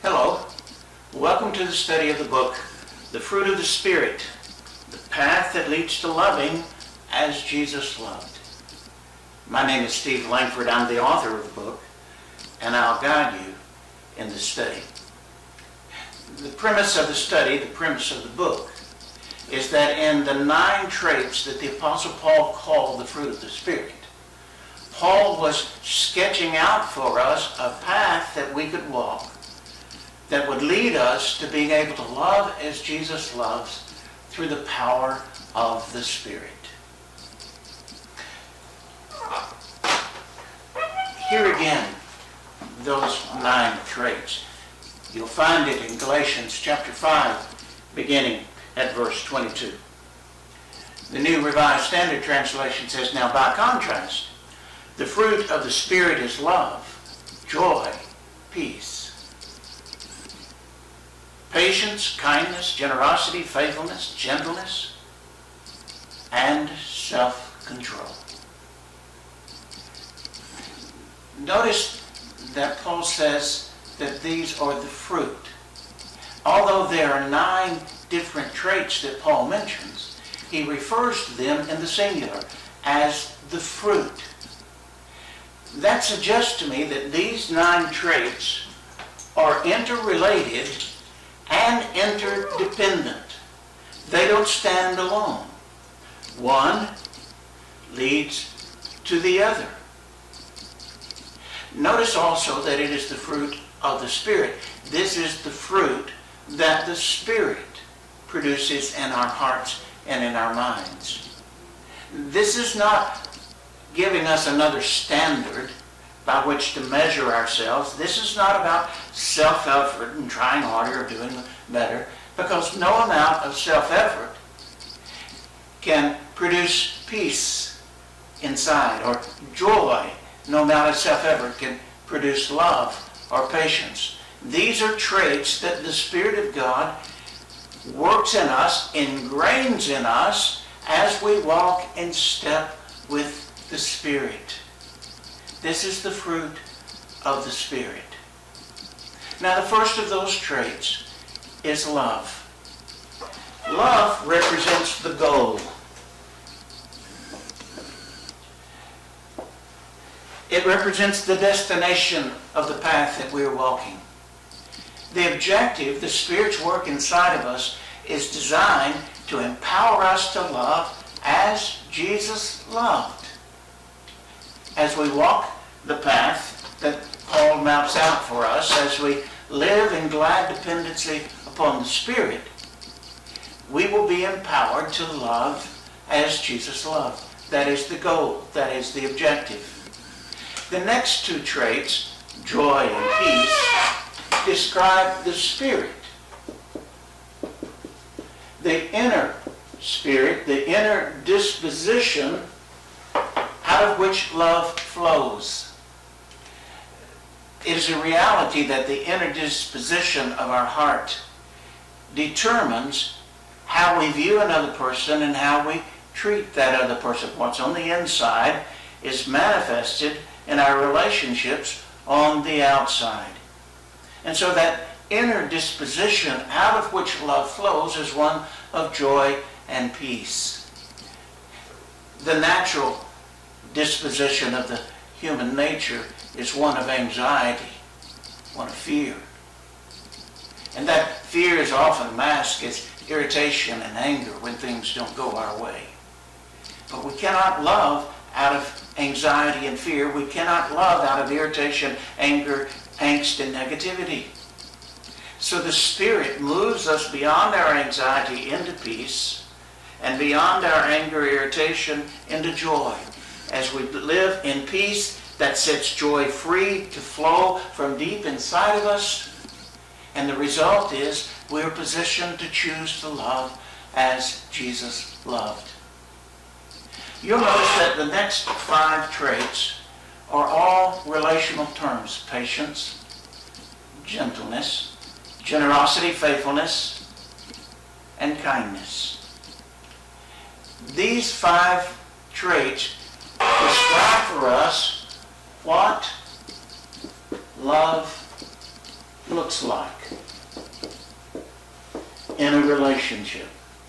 Hello, welcome to the study of the book, The Fruit of the Spirit, the path that leads to loving as Jesus loved. My name is Steve Langford. I'm the author of the book, and I'll guide you in the study. The premise of the study, the premise of the book, is that in the 9 traits that the Apostle Paul called the fruit of the Spirit, Paul was sketching out for us a path that we could walk that would lead us to being able to love as Jesus loves through the power of the Spirit. Here again, those 9 traits. You'll find it in Galatians chapter 5, beginning at verse 22. The New Revised Standard Translation says, "Now by contrast, the fruit of the Spirit is love, joy, peace, patience, kindness, generosity, faithfulness, gentleness, and self-control." Notice that Paul says that these are the fruit. Although there are 9 different traits that Paul mentions, he refers to them in the singular as the fruit. That suggests to me that these 9 traits are interrelated and interdependent. They don't stand alone. One leads to the other. Notice also that it is the fruit of the Spirit. This is the fruit that the Spirit produces in our hearts and in our minds. This is not giving us another standard by which to measure ourselves. This is not about self-effort and trying harder or doing better, because no amount of self-effort can produce peace inside, or joy. No amount of self-effort can produce love or patience. These are traits that the Spirit of God works in us, ingrains in us, as we walk in step with the Spirit. This is the fruit of the Spirit. Now, the first of those traits is love. Love represents the goal. It represents the destination of the path that we're walking. The objective, the Spirit's work inside of us, is designed to empower us to love as Jesus loved. As we walk the path that Paul maps out for us, as we live in glad dependency upon the Spirit, we will be empowered to love as Jesus loved. That is the goal. That is the objective. The next 2 traits, joy and peace, describe the Spirit. The inner spirit, the inner disposition out of which love flows. It is a reality that the inner disposition of our heart determines how we view another person and how we treat that other person. What's on the inside is manifested in our relationships on the outside. And so that inner disposition out of which love flows is one of joy and peace. The natural disposition of the human nature is one of anxiety, one of fear. And that fear is often masked as irritation and anger when things don't go our way. But we cannot love out of anxiety and fear. We cannot love out of irritation, anger, angst, and negativity. So the Spirit moves us beyond our anxiety into peace, and beyond our anger, irritation, into joy. As we live in peace, that sets joy free to flow from deep inside of us. And the result is we're positioned to choose to love as Jesus loved. You'll notice that the next 5 traits are all relational terms: patience, gentleness, generosity, faithfulness, and kindness. These 5 traits describe for us what love looks like in a relationship.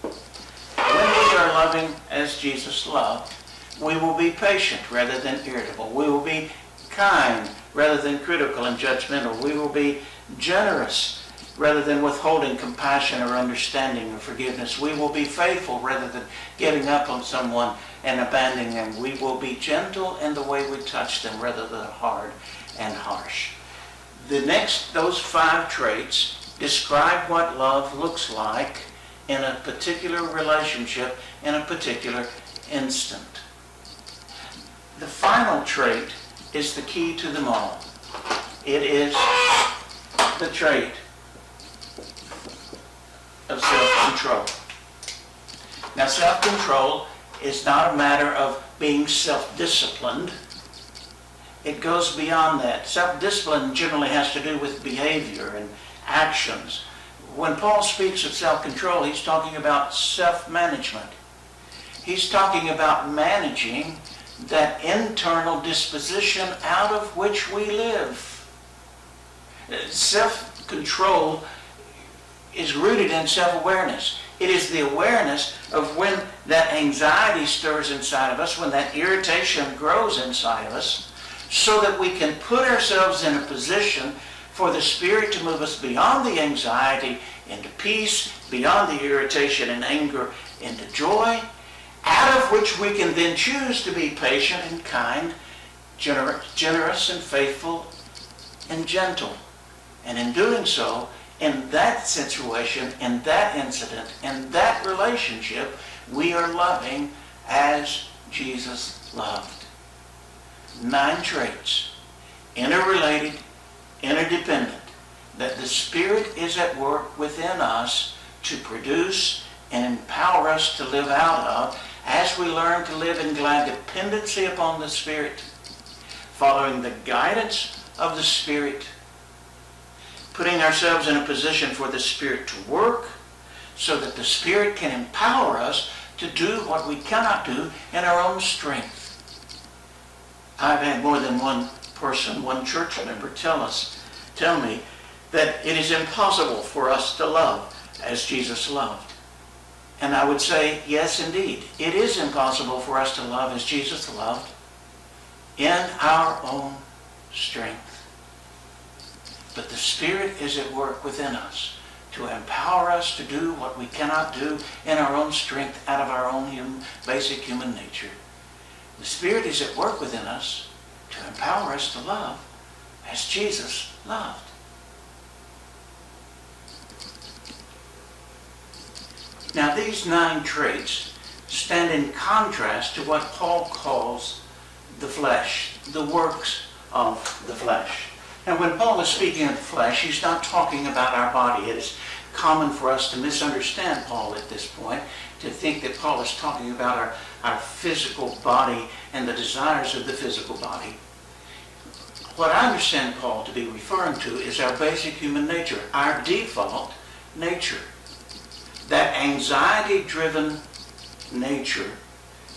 When we are loving as Jesus loved, we will be patient rather than irritable. We will be kind rather than critical and judgmental. We will be generous rather than withholding compassion or understanding or forgiveness. We will be faithful rather than giving up on someone and abandoning them. We will be gentle in the way we touch them rather than hard and harsh. Those 5 traits describe what love looks like in a particular relationship, in a particular instant. The final trait is the key to them all. It is the trait of self-control. Now, self-control is not a matter of being self-disciplined. It goes beyond that. Self-discipline generally has to do with behavior and actions. When Paul speaks of self-control, he's talking about self-management. He's talking about managing that internal disposition out of which we live. Self-control is rooted in self-awareness. It is the awareness of when that anxiety stirs inside of us, when that irritation grows inside of us, so that we can put ourselves in a position for the Spirit to move us beyond the anxiety into peace, beyond the irritation and anger into joy, out of which we can then choose to be patient and kind, generous and faithful and gentle. And in doing so, in that situation, in that incident, in that relationship, we are loving as Jesus loved. 9 traits, interrelated, interdependent, that the Spirit is at work within us to produce and empower us to live out of as we learn to live in glad dependency upon the Spirit, following the guidance of the Spirit, putting ourselves in a position for the Spirit to work so that the Spirit can empower us to do what we cannot do in our own strength. I've had more than one person, one church member tell me that it is impossible for us to love as Jesus loved. And I would say, yes, indeed. It is impossible for us to love as Jesus loved in our own strength. But the Spirit is at work within us to empower us to do what we cannot do in our own strength out of our own basic human nature. The Spirit is at work within us to empower us to love as Jesus loved. Now, these 9 traits stand in contrast to what Paul calls the flesh, the works of the flesh. And when Paul is speaking of the flesh, he's not talking about our body. It is common for us to misunderstand Paul at this point, to think that Paul is talking about our physical body and the desires of the physical body. What I understand Paul to be referring to is our basic human nature, our default nature. That anxiety-driven nature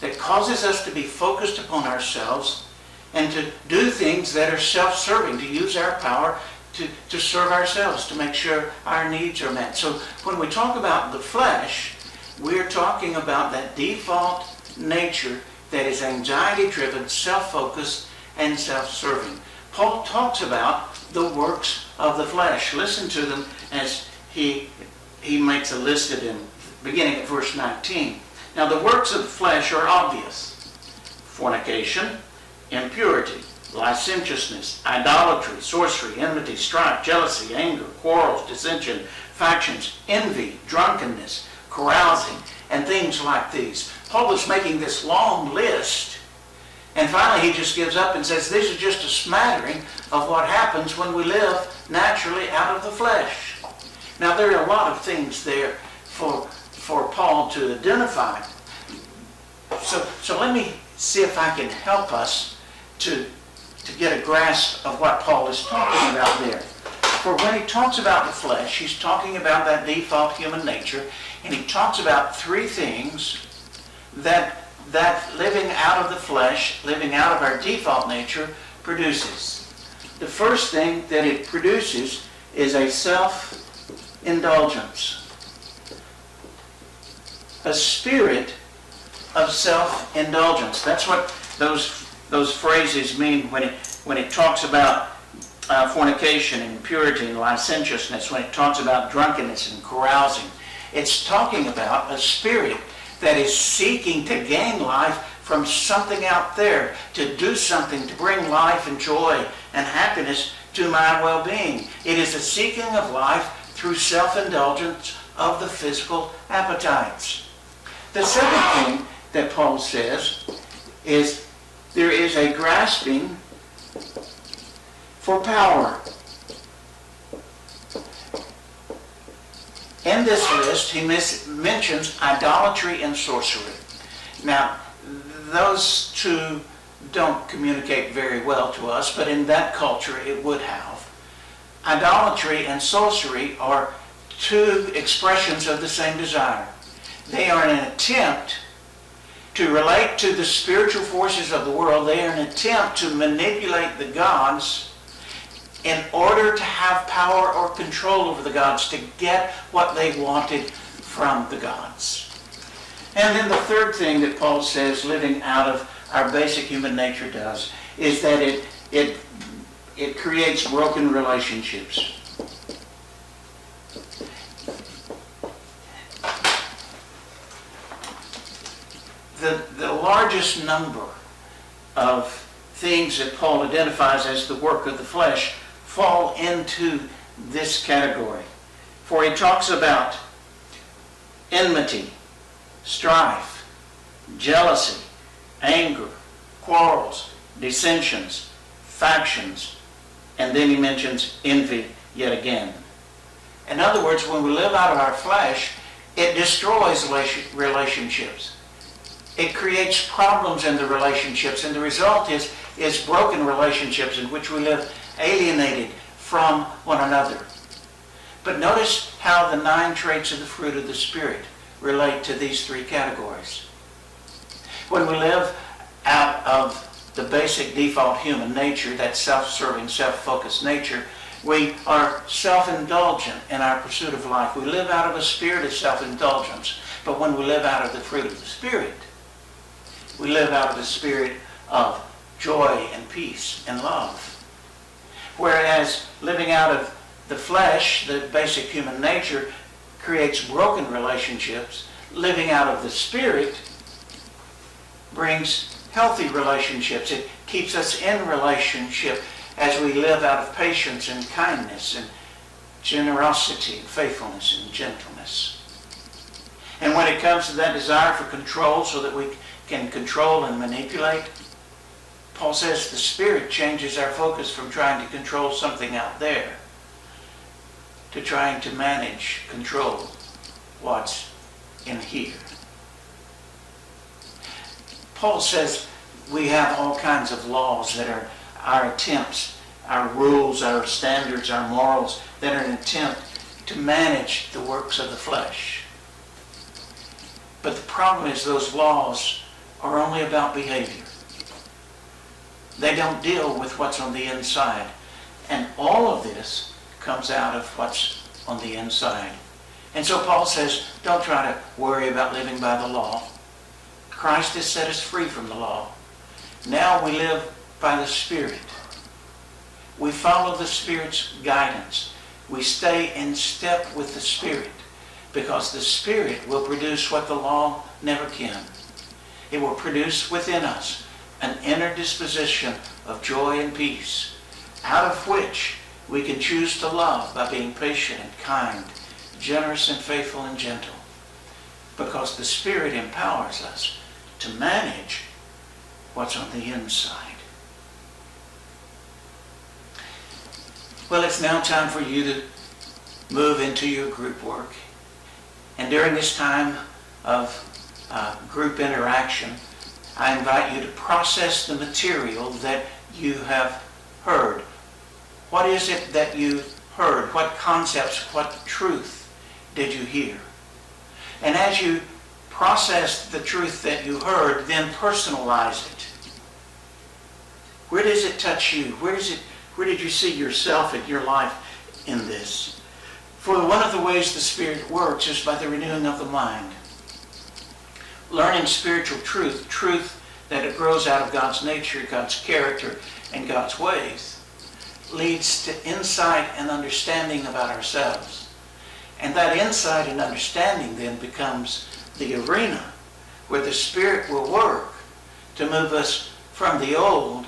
that causes us to be focused upon ourselves and to do things that are self-serving, to use our power to serve ourselves, to make sure our needs are met. So when we talk about the flesh, we're talking about that default nature that is anxiety-driven, self-focused, and self-serving. Paul talks about the works of the flesh. Listen to them as he makes a list of them, beginning at verse 19. Now the works of the flesh are obvious: fornication, impurity, licentiousness, idolatry, sorcery, enmity, strife, jealousy, anger, quarrels, dissension, factions, envy, drunkenness, carousing, and things like these. Paul is making this long list, and finally he just gives up and says these are just a smattering of what happens when we live naturally out of the flesh. Now there are a lot of things there for Paul to identify. So let me see if I can help us to get a grasp of what Paul is talking about there. For when he talks about the flesh, he's talking about that default human nature, and he talks about 3 things that living out of the flesh, living out of our default nature, produces. The first thing that it produces is a self-indulgence. A spirit of self-indulgence. That's what those phrases mean when it talks about fornication and impurity and licentiousness, when it talks about drunkenness and carousing. It's talking about a spirit that is seeking to gain life from something out there, to do something, to bring life and joy and happiness to my well-being. It is a seeking of life through self-indulgence of the physical appetites. The second thing that Paul says is there is a grasping for power. In this list, he mentions idolatry and sorcery. Now, those two don't communicate very well to us, but in that culture it would have. Idolatry and sorcery are two expressions of the same desire. They are an attempt to relate to the spiritual forces of the world. They are an attempt to manipulate the gods in order to have power or control over the gods, to get what they wanted from the gods. And then the third thing that Paul says living out of our basic human nature does is that it creates broken relationships. The largest number of things that Paul identifies as the work of the flesh fall into this category. For he talks about enmity, strife, jealousy, anger, quarrels, dissensions, factions, and then he mentions envy yet again. In other words, when we live out of our flesh, it destroys relationships. It creates problems in the relationships, and the result is broken relationships in which we live alienated from one another. But notice how the 9 traits of the fruit of the Spirit relate to these 3 categories. When we live out of the basic default human nature, that self-serving, self-focused nature, we are self-indulgent in our pursuit of life. We live out of a spirit of self-indulgence. But when we live out of the fruit of the Spirit, we live out of a spirit of joy and peace and love. Whereas living out of the flesh, the basic human nature, creates broken relationships, living out of the Spirit brings healthy relationships. It keeps us in relationship as we live out of patience and kindness and generosity and faithfulness and gentleness. And when it comes to that desire for control so that we can control and manipulate, Paul says the Spirit changes our focus from trying to control something out there to trying to manage, control what's in here. Paul says we have all kinds of laws that are our attempts, our rules, our standards, our morals, that are an attempt to manage the works of the flesh. But the problem is those laws are only about behavior. They don't deal with what's on the inside. And all of this comes out of what's on the inside. And so Paul says, don't try to worry about living by the law. Christ has set us free from the law. Now we live by the Spirit. We follow the Spirit's guidance. We stay in step with the Spirit, because the Spirit will produce what the law never can. It will produce within us an inner disposition of joy and peace, out of which we can choose to love by being patient and kind, generous and faithful and gentle, because the Spirit empowers us to manage what's on the inside. Well, it's now time for you to move into your group work. And during this time of group interaction, I invite you to process the material that you have heard. What is it that you heard? What concepts, what truth did you hear? And as you process the truth that you heard, then personalize it. Where does it touch you? Where did you see yourself in your life in this. For one of the ways the Spirit works is by the renewing of the mind. Learning spiritual truth, truth that it grows out of God's nature, God's character, and God's ways, leads to insight and understanding about ourselves. And that insight and understanding then becomes the arena where the Spirit will work to move us from the old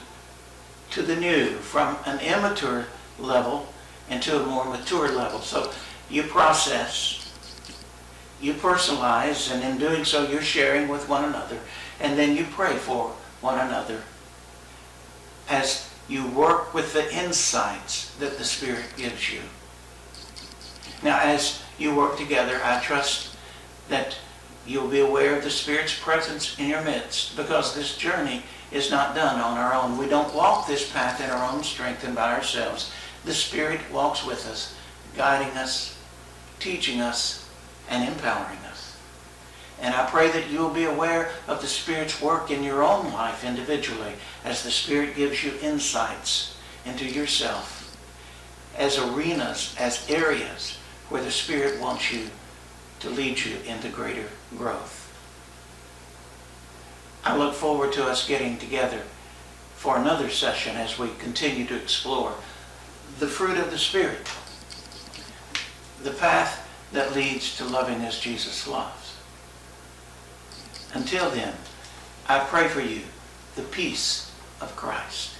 to the new, from an immature level into a more mature level. So you process, you personalize, and in doing so you're sharing with one another, and then you pray for one another as you work with the insights that the Spirit gives you. Now, as you work together, I trust that you'll be aware of the Spirit's presence in your midst, because this journey is not done on our own. We don't walk this path in our own strength and by ourselves. The Spirit walks with us, guiding us, teaching us, and empowering us. And I pray that you'll be aware of the Spirit's work in your own life individually, as the Spirit gives you insights into yourself, as arenas, as areas where the Spirit wants you to lead you into greater growth. I look forward to us getting together for another session as we continue to explore the fruit of the Spirit, the path that leads to loving as Jesus loves. Until then, I pray for you the peace of Christ.